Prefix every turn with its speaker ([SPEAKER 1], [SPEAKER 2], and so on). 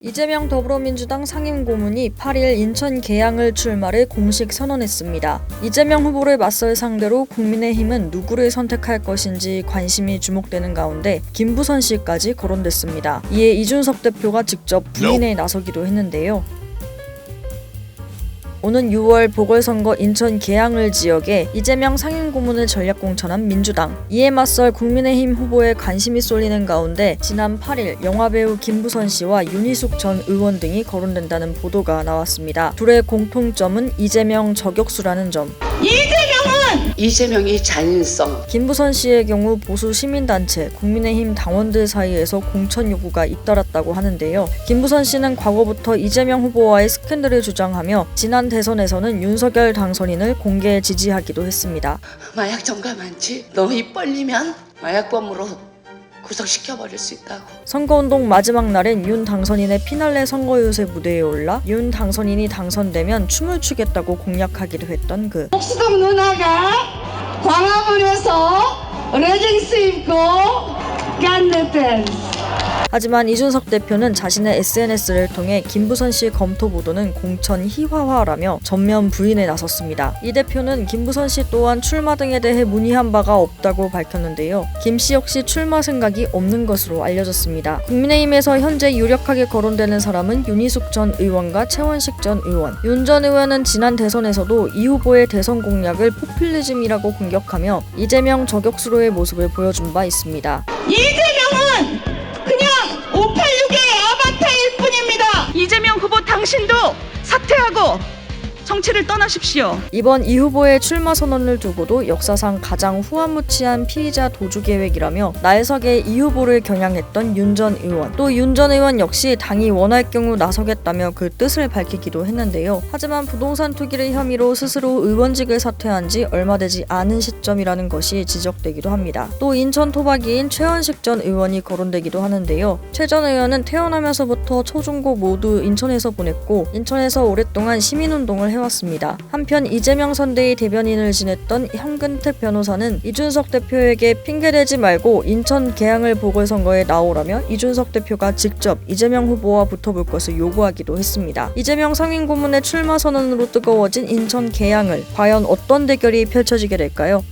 [SPEAKER 1] 이재명 더불어민주당 상임고문이 8일 인천 계양을 출마를 공식 선언했습니다. 이재명 후보를 맞설 상대로 국민의힘은 누구를 선택할 것인지 관심이 주목되는 가운데 김부선 씨까지 거론됐습니다. 이에 이준석 대표가 직접 부인에 나서기도 했는데요. 오는 6월 보궐선거 인천 계양을 지역에 이재명 상임고문을 전략공천한 민주당. 이에 맞설 국민의힘 후보에 관심이 쏠리는 가운데 지난 8일 영화배우 김부선 씨와 윤희숙 전 의원 등이 거론된다는 보도가 나왔습니다. 둘의 공통점은 이재명 저격수라는 점.
[SPEAKER 2] 이재명이 잔인성.
[SPEAKER 1] 김부선 씨의 경우 보수 시민단체, 국민의힘 당원들 사이에서 공천 요구가 잇따랐다고 하는데요. 김부선 씨는 과거부터 이재명 후보와의 스캔들을 주장하며 지난 대선에서는 윤석열 당선인을 공개 지지하기도 했습니다.
[SPEAKER 2] 마약 전가 많지? 너 입 벌리면 마약범으로 구속시켜버릴 수 있다고.
[SPEAKER 1] 선거운동 마지막 날엔 윤 당선인의 피날레 선거유세 무대에 올라 윤 당선인이 당선되면 춤을 추겠다고 공약하기도 했던 그.
[SPEAKER 3] 복수동 누나가 광화문에서 레깅스 입고 깐느 댄스.
[SPEAKER 1] 하지만 이준석 대표는 자신의 SNS를 통해 김부선 씨의 검토 보도는 공천 희화화라며 전면 부인에 나섰습니다. 이 대표는 김부선 씨 또한 출마 등에 대해 문의한 바가 없다고 밝혔는데요. 김 씨 역시 출마 생각이 없는 것으로 알려졌습니다. 국민의힘에서 현재 유력하게 거론되는 사람은 윤희숙 전 의원과 최원식 전 의원. 윤 전 의원은 지난 대선에서도 이 후보의 대선 공약을 포퓰리즘이라고 공격하며 이재명 저격수로의 모습을 보여준 바 있습니다.
[SPEAKER 3] 이재명은 그냥 586의 아바타일 뿐입니다.
[SPEAKER 4] 이재명 후보 당신도 사퇴하고 정치를 떠나십시오.
[SPEAKER 1] 이번 이 후보의 출마 선언을 두고도 역사상 가장 후한무치한 피의자 도주 계획이라며 날석에 이 후보를 겨냥했던 윤 전 의원. 또 윤 전 의원 역시 당이 원할 경우 나서겠다며 그 뜻을 밝히기도 했는데요. 하지만 부동산 투기를 혐의로 스스로 의원직을 사퇴한 지 얼마 되지 않은 시점이라는 것이 지적되기도 합니다. 또 인천 토박이인 최원식 전 의원이 거론되기도 하는데요. 최 전 의원은 태어나면서부터 초중고 모두 인천에서 보냈고 인천에서 오랫동안 시민운동을 해왔습니다. 한편 이재명 선대위 대변인을 지냈던 현근택 변호사는 이준석 대표에게 핑계대지 말고 인천 계양을 보궐선거에 나오라며 이준석 대표가 직접 이재명 후보와 붙어볼 것을 요구하기도 했습니다. 이재명 상임고문의 출마 선언으로 뜨거워진 인천 계양을 과연 어떤 대결이 펼쳐지게 될까요?